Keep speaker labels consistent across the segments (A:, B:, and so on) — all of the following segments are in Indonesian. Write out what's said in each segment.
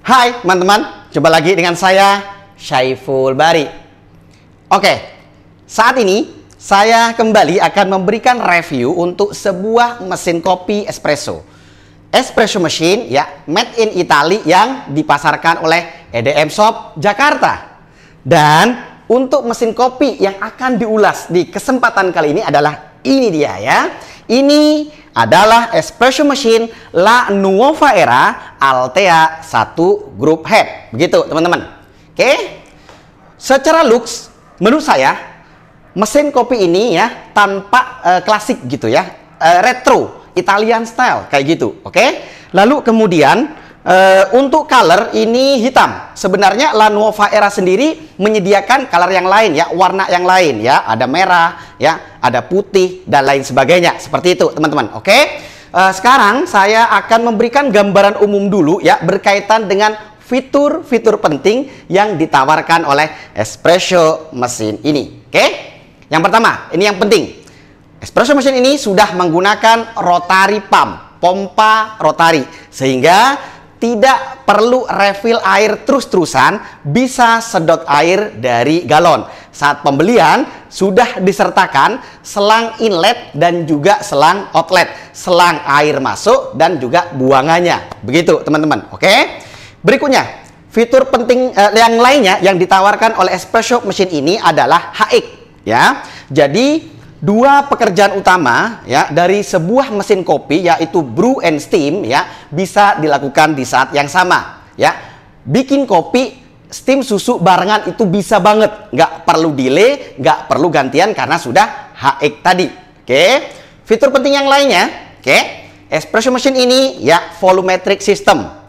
A: Hai teman-teman, jumpa lagi dengan saya Syaiful Bari. Oke, saat ini saya kembali akan memberikan review untuk sebuah mesin kopi espresso. Espresso machine ya, made in Italy yang dipasarkan oleh EDM Shop Jakarta. Dan untuk mesin kopi yang akan diulas di kesempatan kali ini adalah ini dia ya. Ini adalah espresso machine La Nuova Era Altea 1 Group Head. Begitu teman-teman. Oke. Secara looks menurut saya mesin kopi ini ya tanpa klasik gitu ya. Retro, Italian style kayak gitu. Oke. Lalu kemudian untuk color ini hitam. Sebenarnya La Nuova Era sendiri menyediakan color yang lain ya, warna yang lain ya, ada merah ya, ada putih dan lain sebagainya. Seperti itu teman-teman. Oke. Sekarang saya akan memberikan gambaran umum dulu ya berkaitan dengan fitur-fitur penting yang ditawarkan oleh espresso mesin ini. Oke. Yang pertama, ini yang penting. Espresso mesin ini sudah menggunakan rotary pump, pompa rotary, sehingga tidak perlu refill air terus-terusan, bisa sedot air dari galon. Saat pembelian sudah disertakan selang inlet dan juga selang outlet, selang air masuk dan juga buangannya. Begitu teman-teman. Oke. Berikutnya, fitur penting yang lainnya yang ditawarkan oleh espresso mesin ini adalah HX ya. Jadi dua pekerjaan utama ya dari sebuah mesin kopi yaitu brew and steam ya bisa dilakukan di saat yang sama ya. Bikin kopi, steam susu barengan itu bisa banget, nggak perlu delay, nggak perlu gantian karena sudah HX tadi. Oke. Fitur penting yang lainnya, oke. Espresso machine ini ya volumetric system.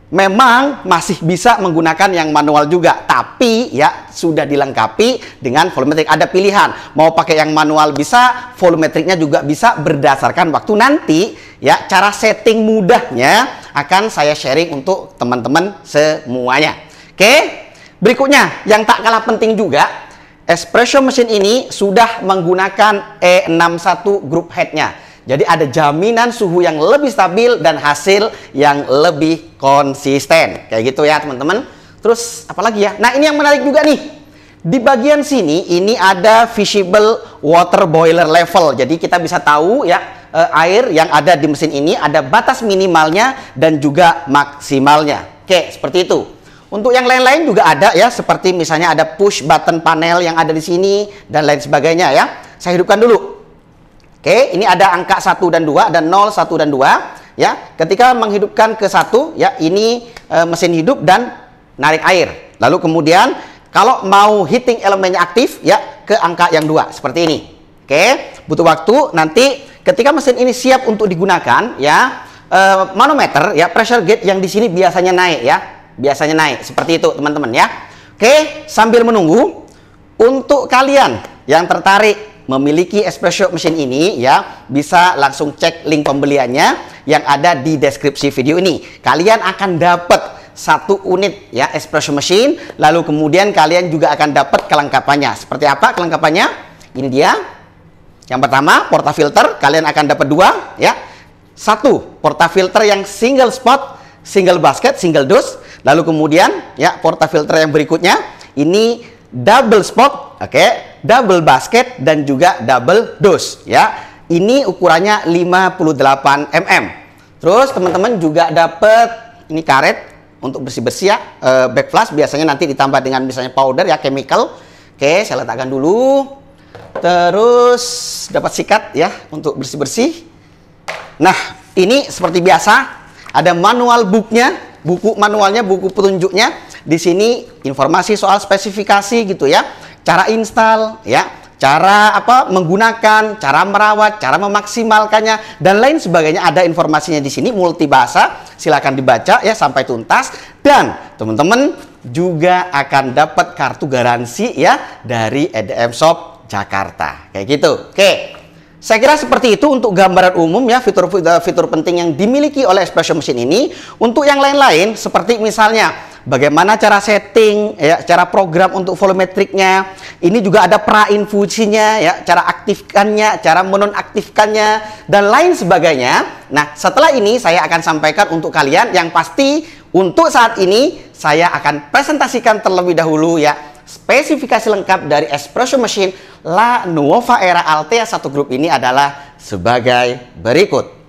A: Memang masih bisa menggunakan yang manual juga, tapi ya sudah dilengkapi dengan volumetrik. Ada pilihan, mau pakai yang manual bisa, volumetriknya juga bisa berdasarkan waktu nanti ya. Cara setting mudahnya akan saya sharing untuk teman-teman semuanya. Oke, berikutnya yang tak kalah penting juga, espresso mesin ini sudah menggunakan E61 group headnya. Jadi ada jaminan suhu yang lebih stabil dan hasil yang lebih konsisten. Kayak gitu ya teman-teman. Terus apalagi ya? Nah ini yang menarik juga nih. Di bagian sini ini ada visible water boiler level. Jadi kita bisa tahu ya air yang ada di mesin ini ada batas minimalnya dan juga maksimalnya. Oke, seperti itu. Untuk yang lain-lain juga ada ya. Seperti misalnya ada push button panel yang ada di sini dan lain sebagainya ya. Saya hidupkan dulu. Oke, ini ada angka 1 dan 2, dan 0, 1 dan 2 ya. Ketika menghidupkan ke 1 ya, ini mesin hidup dan narik air. Lalu kemudian kalau mau heating elemennya aktif ya ke angka yang 2 seperti ini. Oke, butuh waktu nanti ketika mesin ini siap untuk digunakan ya, manometer ya, pressure gauge yang di sini biasanya naik ya. Biasanya naik seperti itu teman-teman ya. Oke, sambil menunggu untuk kalian yang tertarik memiliki espresso mesin ini ya, bisa langsung cek link pembeliannya yang ada di deskripsi video ini. Kalian akan dapat 1 unit ya espresso mesin, lalu kemudian kalian juga akan dapat kelengkapannya. Seperti apa kelengkapannya? Ini dia. Yang pertama, portafilter, kalian akan dapat 2 ya. 1 portafilter yang single spot, single basket, single dose. Lalu kemudian ya portafilter yang berikutnya ini double spot, oke, double basket dan juga double dose ya. Ini ukurannya 58 mm. Terus teman-teman juga dapat ini karet untuk bersih-bersih ya, backflash biasanya nanti ditambah dengan misalnya powder ya, chemical. Oke, saya letakkan dulu. Terus dapat sikat ya untuk bersih-bersih. Nah, ini seperti biasa ada manual booknya, buku manualnya, buku petunjuknya. Di sini informasi soal spesifikasi gitu ya, cara install ya, cara menggunakan, cara merawat, cara memaksimalkannya dan lain sebagainya. Ada informasinya di sini multibahasa. Silakan dibaca ya sampai tuntas, dan teman-teman juga akan dapat kartu garansi ya dari EDM Shop Jakarta. Kayak gitu. Oke. Saya kira seperti itu untuk gambaran umum ya, fitur-fitur penting yang dimiliki oleh espresso mesin ini. Untuk yang lain-lain seperti misalnya bagaimana cara setting, ya, cara program untuk volumetriknya. Ini juga ada prainfusinya, ya, cara aktifkannya, cara menonaktifkannya, dan lain sebagainya. Nah, setelah ini saya akan sampaikan untuk kalian. Yang pasti untuk saat ini saya akan presentasikan terlebih dahulu, ya, spesifikasi lengkap dari espresso machine La Nuova Era Altea 1 Group ini adalah sebagai berikut.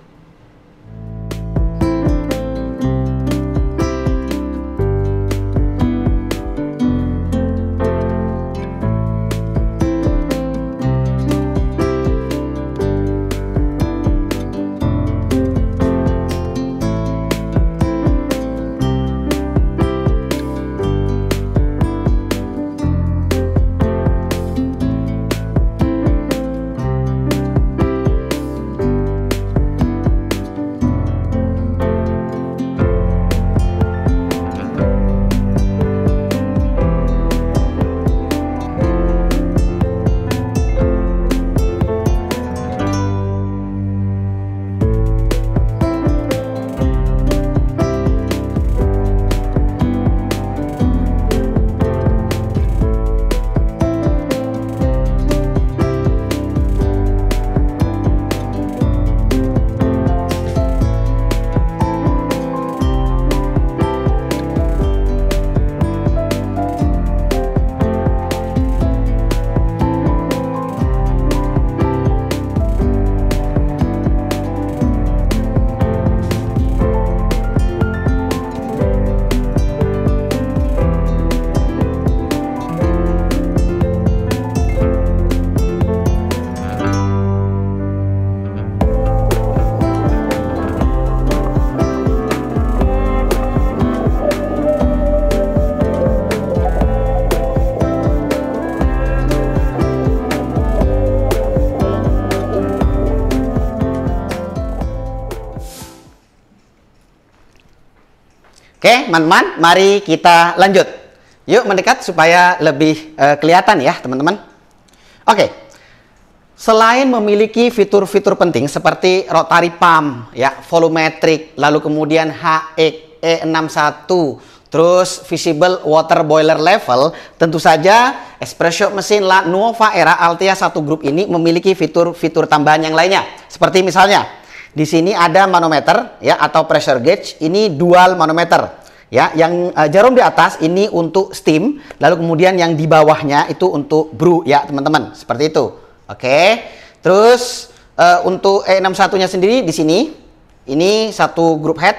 A: Oke, teman-teman, mari kita lanjut. Yuk mendekat supaya lebih kelihatan ya, teman-teman. Oke. Selain memiliki fitur-fitur penting seperti rotary pump, ya, volumetric, lalu kemudian HX E61, terus visible water boiler level, tentu saja espresso mesin La Nuova Era Altea 1 Group ini memiliki fitur-fitur tambahan yang lainnya. Seperti misalnya di sini ada manometer, ya, atau pressure gauge. Ini dual manometer, ya. Yang jarum di atas ini untuk steam, lalu kemudian yang di bawahnya itu untuk brew, ya, teman-teman. Seperti itu. Oke. Terus untuk E61-nya sendiri di sini ini satu group head.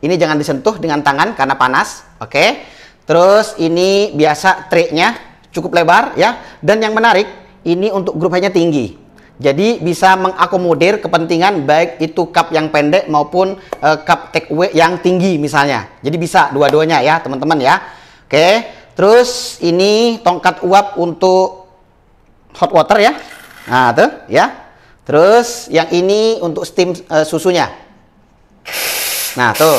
A: Ini jangan disentuh dengan tangan karena panas. Oke. Terus ini biasa tray-nya cukup lebar, ya. Dan yang menarik, ini untuk group head-nya tinggi. Jadi bisa mengakomodir kepentingan baik itu cup yang pendek maupun cup take away yang tinggi misalnya. Jadi bisa dua-duanya ya, teman-teman ya. Oke. Terus ini tongkat uap untuk hot water ya. Nah, tuh ya. Terus yang ini untuk steam susunya. Nah, tuh.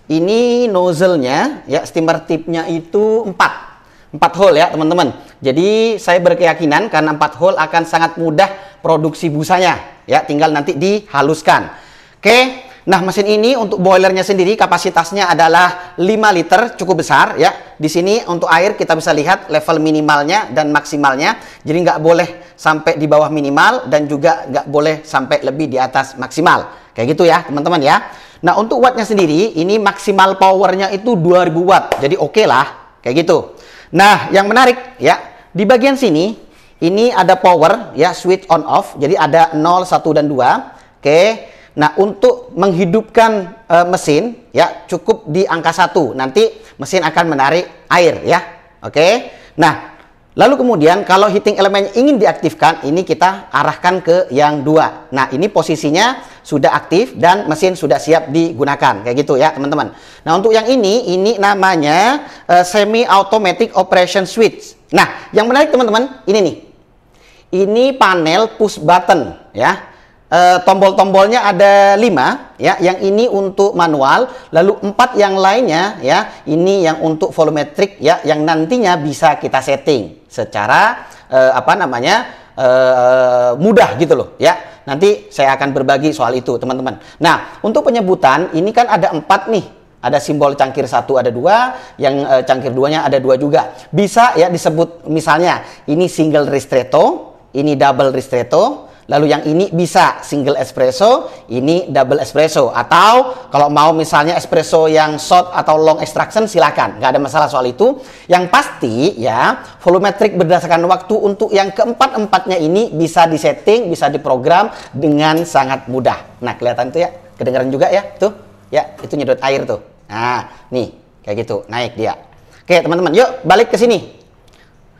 A: Ini nozzle-nya ya, steamer tip-nya itu 4 hole ya, teman-teman. Jadi saya berkeyakinan karena 4 hole akan sangat mudah produksi busanya, ya, tinggal nanti dihaluskan. Oke. Nah, mesin ini untuk boilernya sendiri kapasitasnya adalah 5 liter, cukup besar ya. Di sini untuk air kita bisa lihat level minimalnya dan maksimalnya. Jadi nggak boleh sampai di bawah minimal dan juga nggak boleh sampai lebih di atas maksimal. Kayak gitu ya, teman-teman ya. Nah, untuk wattnya sendiri ini maksimal powernya itu 2000 watt. Jadi oke lah, kayak gitu. Nah, yang menarik ya, di bagian sini ini ada power ya, switch on off. Jadi ada 0, 1 dan 2. Oke. Nah, untuk menghidupkan mesin ya cukup di angka 1. Nanti mesin akan menarik air ya. Oke. Nah, lalu kemudian kalau heating elemen ingin diaktifkan, ini kita arahkan ke yang 2. Nah, ini posisinya sudah aktif dan mesin sudah siap digunakan. Kayak gitu ya, teman-teman. Nah, untuk yang ini namanya semi automatic operation switch. Nah, yang menarik teman-teman, ini nih. Ini panel push button ya. Tombol-tombolnya ada 5 ya, yang ini untuk manual, lalu 4 yang lainnya ya, ini yang untuk volumetric ya, yang nantinya bisa kita setting secara mudah gitu loh ya. Nanti saya akan berbagi soal itu, teman-teman. Nah, untuk penyebutan ini kan ada 4 nih, Ada simbol cangkir 1 ada 2, yang cangkir 2-nya ada 2 juga. Bisa ya disebut misalnya ini single ristretto, ini double ristretto. Lalu yang ini bisa single espresso, ini double espresso. Atau kalau mau misalnya espresso yang short atau long extraction silakan, nggak ada masalah soal itu. Yang pasti ya volumetric berdasarkan waktu untuk yang keempat-empatnya ini bisa disetting, bisa diprogram dengan sangat mudah. Nah kelihatan tuh ya, kedengaran juga ya tuh, ya itu nyedot air tuh. Nah nih kayak gitu naik dia. Oke teman-teman, yuk balik ke sini.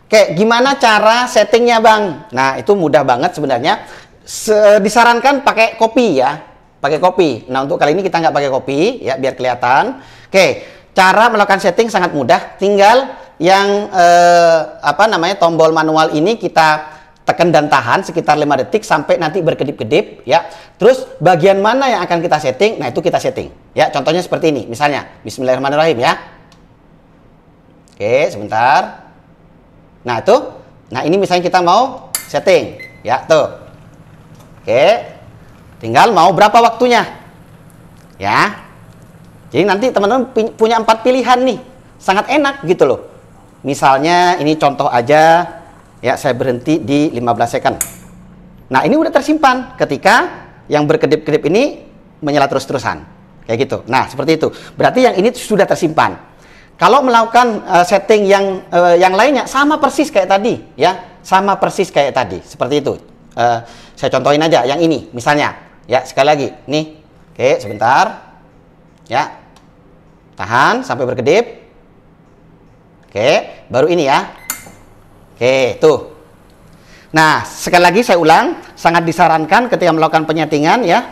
A: Oke, gimana cara settingnya bang? Nah itu mudah banget sebenarnya. Disarankan pakai kopi ya, pakai kopi. Nah untuk kali ini kita nggak pakai kopi ya, biar kelihatan. Oke, cara melakukan setting sangat mudah. Tinggal yang tombol manual ini kita tekan dan tahan sekitar 5 detik sampai nanti berkedip-kedip ya. Terus bagian mana yang akan kita setting? Nah itu kita setting ya. Contohnya seperti ini, misalnya Bismillahirrahmanirrahim ya. Oke, sebentar. Nah itu, nah ini misalnya kita mau setting, ya tuh, oke, tinggal mau berapa waktunya, ya. Jadi nanti teman-teman punya 4 pilihan nih, sangat enak gitu loh. Misalnya ini contoh aja, ya saya berhenti di 15 second. Nah ini udah tersimpan ketika yang berkedip-kedip ini menyala terus-terusan, kayak gitu. Nah seperti itu, berarti yang ini sudah tersimpan. Kalau melakukan setting yang lainnya sama persis kayak tadi ya, sama persis kayak tadi seperti itu. Saya contohin aja yang ini misalnya ya, sekali lagi nih. Oke sebentar ya, tahan sampai berkedip. Oke baru ini ya. Oke tuh. Nah sekali lagi saya ulang, sangat disarankan ketika melakukan penyetingan ya,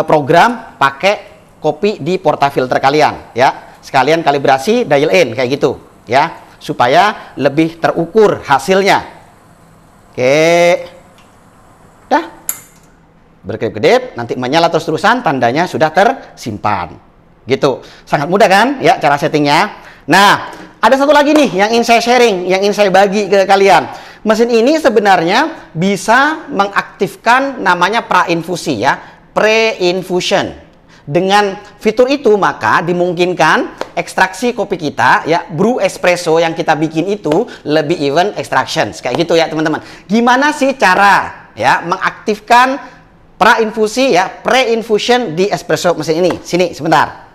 A: program pakai kopi di portafilter kalian ya. Sekalian kalibrasi dial in kayak gitu ya, supaya lebih terukur hasilnya. Oke dah berkedip-kedip nanti menyala terus-terusan, tandanya sudah tersimpan gitu. Sangat mudah kan ya cara settingnya. Nah ada satu lagi nih yang ingin saya sharing, yang ingin saya bagi ke kalian. Mesin ini sebenarnya bisa mengaktifkan namanya pra-infusi ya, pre-infusion. Dengan fitur itu maka dimungkinkan ekstraksi kopi kita ya, brew espresso yang kita bikin itu lebih even extractions kayak gitu ya teman-teman. Gimana sih cara ya mengaktifkan pra-infusi ya, pre-infusion di espresso mesin ini? Sini sebentar.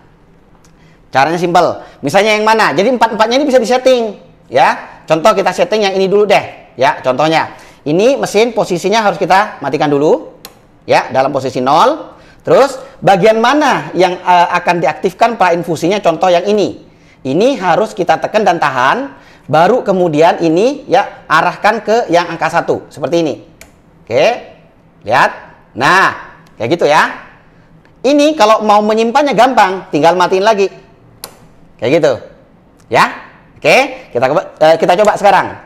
A: Caranya simpel. Misalnya yang mana? Jadi empat-empatnya ini bisa disetting ya. Contoh kita setting yang ini dulu deh ya. Contohnya ini mesin posisinya harus kita matikan dulu ya, dalam posisi 0. Terus bagian mana yang akan diaktifkan pra-infusinya? Contoh yang ini. Ini harus kita tekan dan tahan, baru kemudian ini ya arahkan ke yang angka 1 seperti ini. Oke. Lihat. Nah, kayak gitu ya. Ini kalau mau menyimpannya gampang, tinggal matiin lagi. Kayak gitu. Ya. Oke, kita coba sekarang.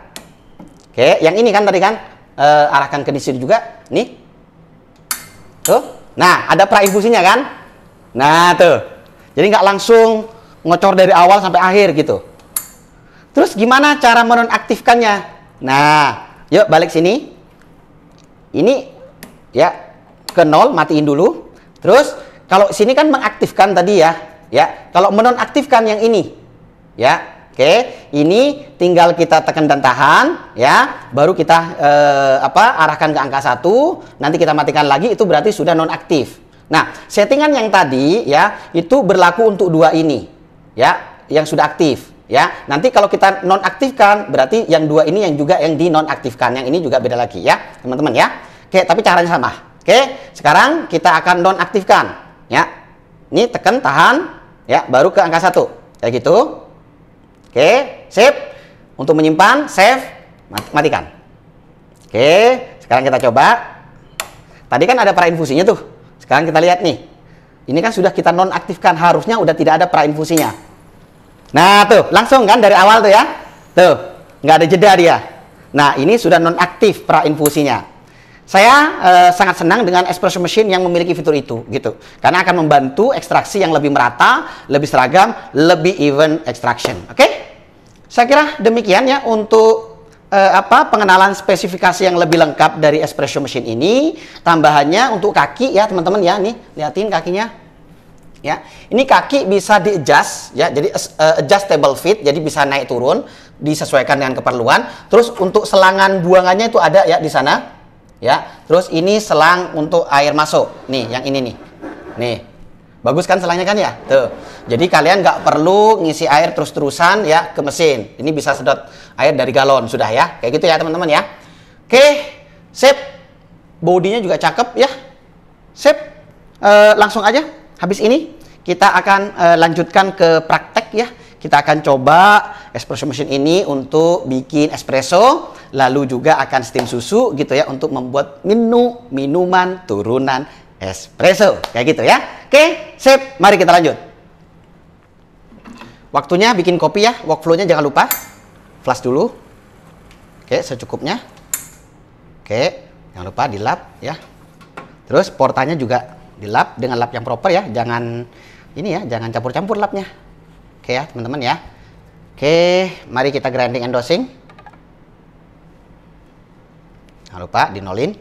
A: Oke, yang ini kan tadi kan arahkan ke di sini juga. Nih. Tuh. Nah, ada pra-infusinya kan? Nah, tuh. Jadi nggak langsung ngocor dari awal sampai akhir gitu. Terus gimana cara menonaktifkannya? Nah, yuk balik sini. Ini ya ke 0, matiin dulu. Terus kalau sini kan mengaktifkan tadi ya. Ya, kalau menonaktifkan yang ini. Ya. Oke, ini tinggal kita tekan dan tahan ya, baru kita arahkan ke angka 1, nanti kita matikan lagi, itu berarti sudah nonaktif. Nah, settingan yang tadi ya, itu berlaku untuk 2 ini ya, yang sudah aktif ya. Nanti kalau kita nonaktifkan, berarti yang 2 ini yang juga yang dinonaktifkan, yang ini juga beda lagi ya, teman-teman ya. Oke, tapi caranya sama. Oke, sekarang kita akan nonaktifkan ya. Ini tekan, tahan ya, baru ke angka 1 kayak gitu. Oke, sip. Untuk menyimpan, save, matikan. Oke, sekarang kita coba. Tadi kan ada pra-infusinya tuh. Sekarang kita lihat nih. Ini kan sudah kita nonaktifkan, harusnya udah tidak ada pra-infusinya. Nah, tuh, langsung kan dari awal tuh ya. Tuh, nggak ada jeda dia. Nah, ini sudah nonaktif pra-infusinya. Saya sangat senang dengan espresso machine yang memiliki fitur itu gitu. Karena akan membantu ekstraksi yang lebih merata, lebih seragam, lebih even extraction. Oke? Saya kira demikian ya untuk pengenalan spesifikasi yang lebih lengkap dari espresso machine ini. Tambahannya untuk kaki ya teman-teman ya, nih liatin kakinya. Ya, ini kaki bisa di adjust ya, jadi adjustable fit, jadi bisa naik turun, disesuaikan dengan keperluan. Terus untuk selangan buangannya itu ada ya di sana, ya. Terus ini selang untuk air masuk, nih yang ini nih, bagus kan selangnya kan ya, tuh. Jadi kalian nggak perlu ngisi air terus-terusan ya ke mesin. Ini bisa sedot air dari galon sudah ya, kayak gitu ya teman-teman ya. Oke, sip. Bodinya juga cakep ya, sip. Langsung aja. Habis ini kita akan lanjutkan ke praktek ya. Kita akan coba espresso machine ini untuk bikin espresso, lalu juga akan steam susu gitu ya untuk membuat minuman turunan espresso. Kayak gitu ya. Oke, sip. Mari kita lanjut. Waktunya bikin kopi ya. Workflow-nya jangan lupa. Flash dulu. Oke, secukupnya. Oke, jangan lupa dilap ya. Terus portanya juga dilap dengan lap yang proper ya, jangan ini ya, jangan campur-campur lapnya. Oke ya teman-teman ya. Oke, mari kita grinding and dosing. Jangan lupa dinolin.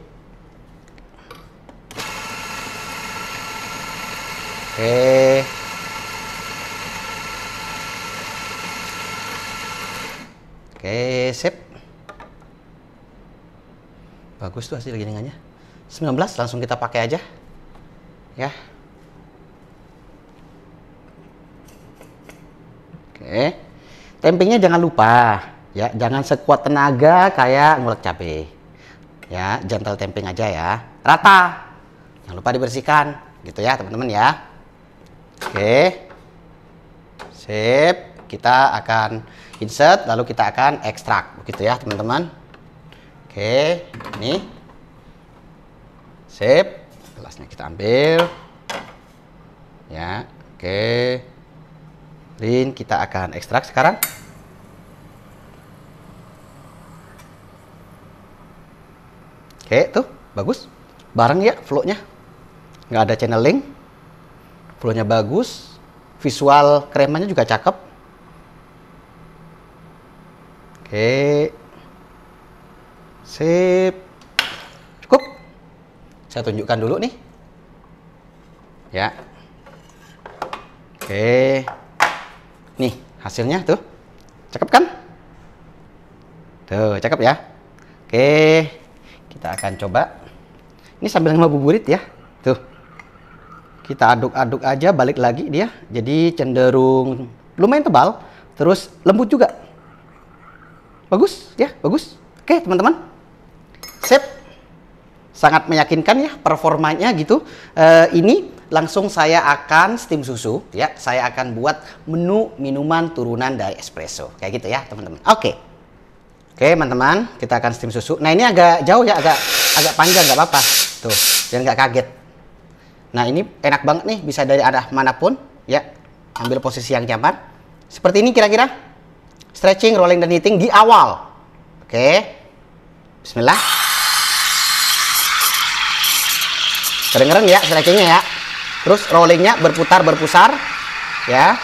A: Oke. Oke, sip. Bagus tuh hasil gilingannya. 19 langsung kita pakai aja. Ya. Oke. Tempingnya jangan lupa ya, jangan sekuat tenaga kayak ngulek cabai. Ya, gentle temping aja ya. Rata. Jangan lupa dibersihkan gitu ya, teman-teman ya. Oke. Sip. Kita akan insert lalu kita akan ekstrak begitu ya, teman-teman. Oke, ini. Sip. Gelasnya kita ambil ya, oke. Dan kita akan ekstrak sekarang. Oke, tuh bagus, bareng ya flow-nya, nggak ada channeling, flow-nya bagus, visual kremannya juga cakep. Oke, sip, cukup. Saya tunjukkan dulu nih. Ya. Oke. Nih, hasilnya tuh. Cakep kan? Tuh, cakep ya. Oke. Kita akan coba. Ini sambil ngabuburit ya. Tuh. Kita aduk-aduk aja, balik lagi dia. Jadi cenderung lumayan tebal, terus lembut juga. Bagus ya, bagus. Oke, teman-teman. Sip. Sangat meyakinkan ya performanya gitu. Ini langsung saya akan steam susu ya. Saya akan buat menu minuman turunan dari espresso kayak gitu ya teman-teman. Oke, teman-teman, kita akan steam susu. Nah ini agak jauh ya, agak panjang, nggak apa-apa tuh, dan nggak kaget. Nah ini enak banget nih, bisa dari arah manapun ya. Ambil posisi yang nyaman seperti ini kira-kira. Stretching, rolling, dan heating di awal. Oke, bismillah. Kedengeran ya stretchingnya ya. Terus rollingnya berputar-berpusar ya.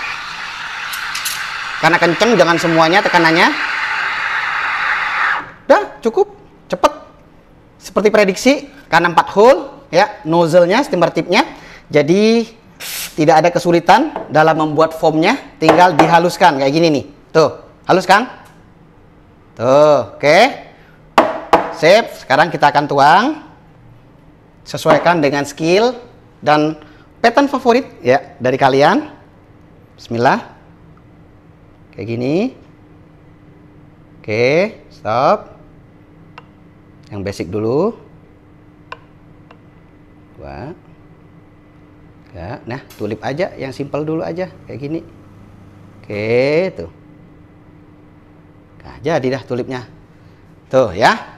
A: Karena kenceng, jangan semuanya tekanannya. Udah cukup, cepet. Seperti prediksi, karena 4 hole ya, nozzle-nya, steamer tip-nya. Jadi tidak ada kesulitan dalam membuat foamnya, tinggal dihaluskan kayak gini nih. Tuh, halus kan? Tuh, oke. Sip, sekarang kita akan tuang. Sesuaikan dengan skill dan pattern favorit ya dari kalian. Bismillah. Kayak gini. Oke, stop. Yang basic dulu. 2. Ya, nah, tulip aja, yang simple dulu aja kayak gini. Oke, tuh. Nah, jadi dah tulipnya. Tuh ya.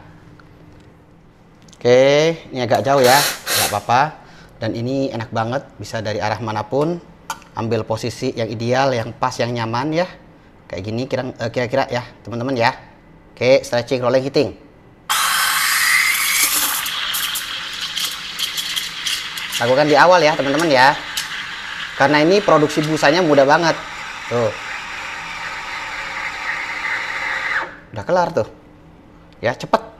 A: Oke, ini agak jauh ya, nggak apa-apa. Dan ini enak banget, bisa dari arah manapun. Ambil posisi yang ideal, yang pas, yang nyaman ya. Kayak gini kira-kira ya, teman-teman ya. Oke, stretching, rolling, heating. Lakukan di awal ya, teman-teman ya. Karena ini produksi busanya mudah banget. Tuh. Udah kelar tuh. Ya, cepet.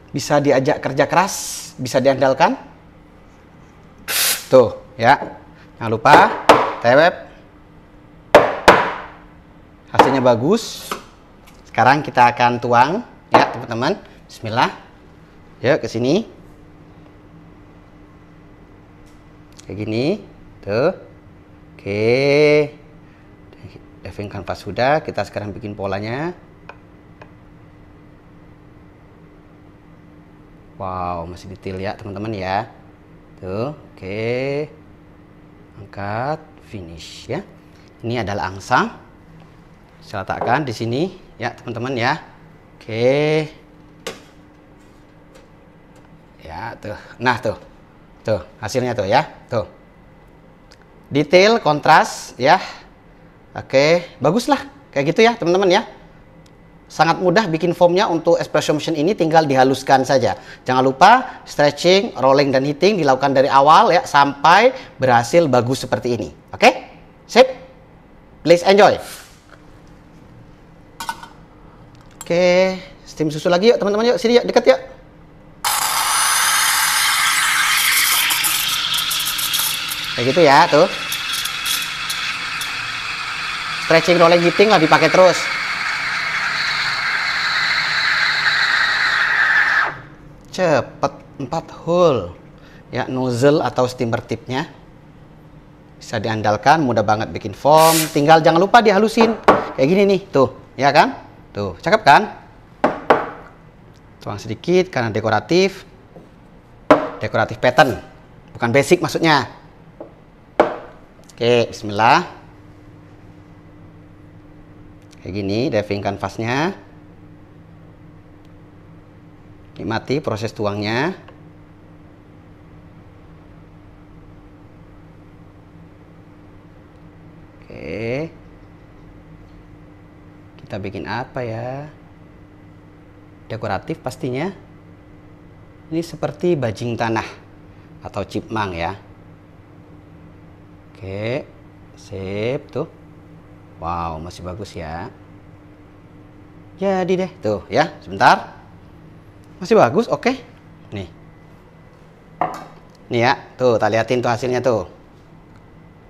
A: Bisa diajak kerja keras, bisa diandalkan. Tuh, ya. Jangan lupa tewep. Hasilnya bagus. Sekarang kita akan tuang ya teman-teman. Bismillah. Yuk ke sini. Kayak gini. Tuh. Oke. Deving kanvas sudah. Kita sekarang bikin polanya. Wow, masih detail ya teman-teman ya. Tuh. Oke. Angkat, finish ya. Ini adalah angsa. Saya letakkan di sini ya teman-teman ya. Oke. Ya tuh. Nah tuh. Tuh hasilnya tuh ya. Tuh. Detail, kontras ya. Oke, baguslah kayak gitu ya teman-teman ya. Sangat mudah bikin foamnya untuk espresso machine ini, tinggal dihaluskan saja. Jangan lupa stretching, rolling, dan heating dilakukan dari awal ya sampai berhasil bagus seperti ini. Oke? Sip? Please enjoy. Oke, steam susu lagi yuk teman-teman, yuk sini yuk, dekat yuk. Kayak gitu ya, tuh. Stretching, rolling, heating lah dipakai terus. Cepet, 4 hole ya, nozzle atau steamer tipnya bisa diandalkan, mudah banget bikin foam. Tinggal jangan lupa dihalusin kayak gini nih, tuh ya kan, tuh cakep kan. Tuang sedikit karena dekoratif pattern, bukan basic maksudnya. Oke, bismillah. Kayak gini deving kanvasnya. Nikmati proses tuangnya. Oke. Kita bikin apa ya? Dekoratif pastinya. Ini seperti bajing tanah atau chipmunk ya. Oke. Sip tuh. Wow, masih bagus ya. Jadi deh, tuh ya, sebentar. Masih bagus, oke. Nih. Nih ya, tuh, kita liatin tuh hasilnya tuh.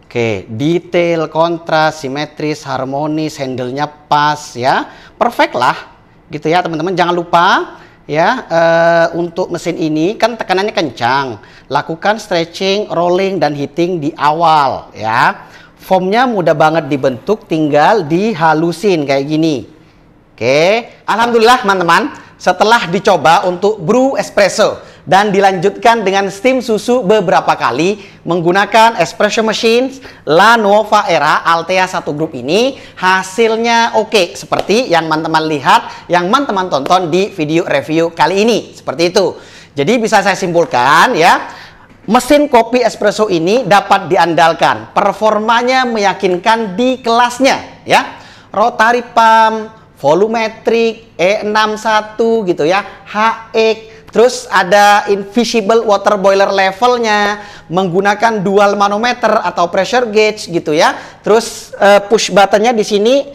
A: Oke, detail, kontras, simetris, harmonis, handle-nya pas ya. Perfect lah, gitu ya teman-teman. Jangan lupa ya, untuk mesin ini kan tekanannya kencang. Lakukan stretching, rolling, dan heating di awal ya. Foamnya mudah banget dibentuk, tinggal dihalusin kayak gini. Oke, alhamdulillah teman-teman. Setelah dicoba untuk brew espresso dan dilanjutkan dengan steam susu beberapa kali menggunakan espresso machine La Nuova Era Altea 1 Group ini, hasilnya oke seperti yang teman-teman lihat, yang teman-teman tonton di video review kali ini. Seperti itu. Jadi bisa saya simpulkan ya, mesin kopi espresso ini dapat diandalkan. Performanya meyakinkan di kelasnya ya. Rotary pump, volumetric, E61 gitu ya, HX, terus ada invisible water boiler levelnya, menggunakan dual manometer atau pressure gauge gitu ya. Terus push buttonnya di sini,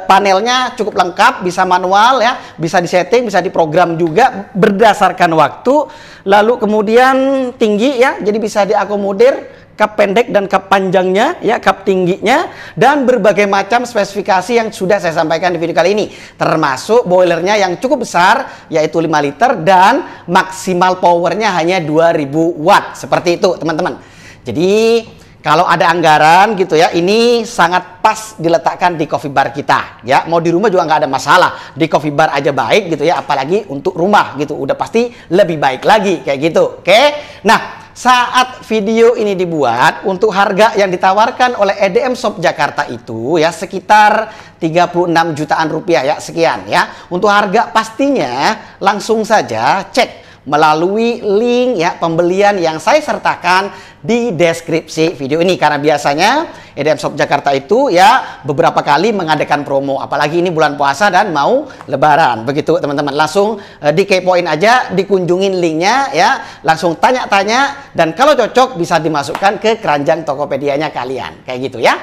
A: panelnya cukup lengkap, bisa manual ya, bisa disetting, bisa diprogram juga berdasarkan waktu. Lalu kemudian tinggi ya, jadi bisa diakomodir kap pendek dan kap panjangnya ya, kap tingginya, dan berbagai macam spesifikasi yang sudah saya sampaikan di video kali ini, termasuk boilernya yang cukup besar yaitu 5 liter dan maksimal powernya hanya 2000 watt. Seperti itu teman-teman. Jadi kalau ada anggaran gitu ya, ini sangat pas diletakkan di coffee bar kita ya. Mau di rumah juga nggak ada masalah, di coffee bar aja baik gitu ya, apalagi untuk rumah gitu, udah pasti lebih baik lagi kayak gitu. Oke, nah saat video ini dibuat, untuk harga yang ditawarkan oleh EDM Shop Jakarta itu ya sekitar 36 jutaan rupiah ya, sekian ya. Untuk harga pastinya langsung saja cek melalui link ya pembelian yang saya sertakan di deskripsi video ini, karena biasanya EDM Shop Jakarta itu ya beberapa kali mengadakan promo, apalagi ini bulan puasa dan mau lebaran begitu teman-teman. Langsung dikepoin aja, dikunjungin linknya ya, langsung tanya-tanya, dan kalau cocok bisa dimasukkan ke keranjang Tokopedia-nya kalian kayak gitu ya.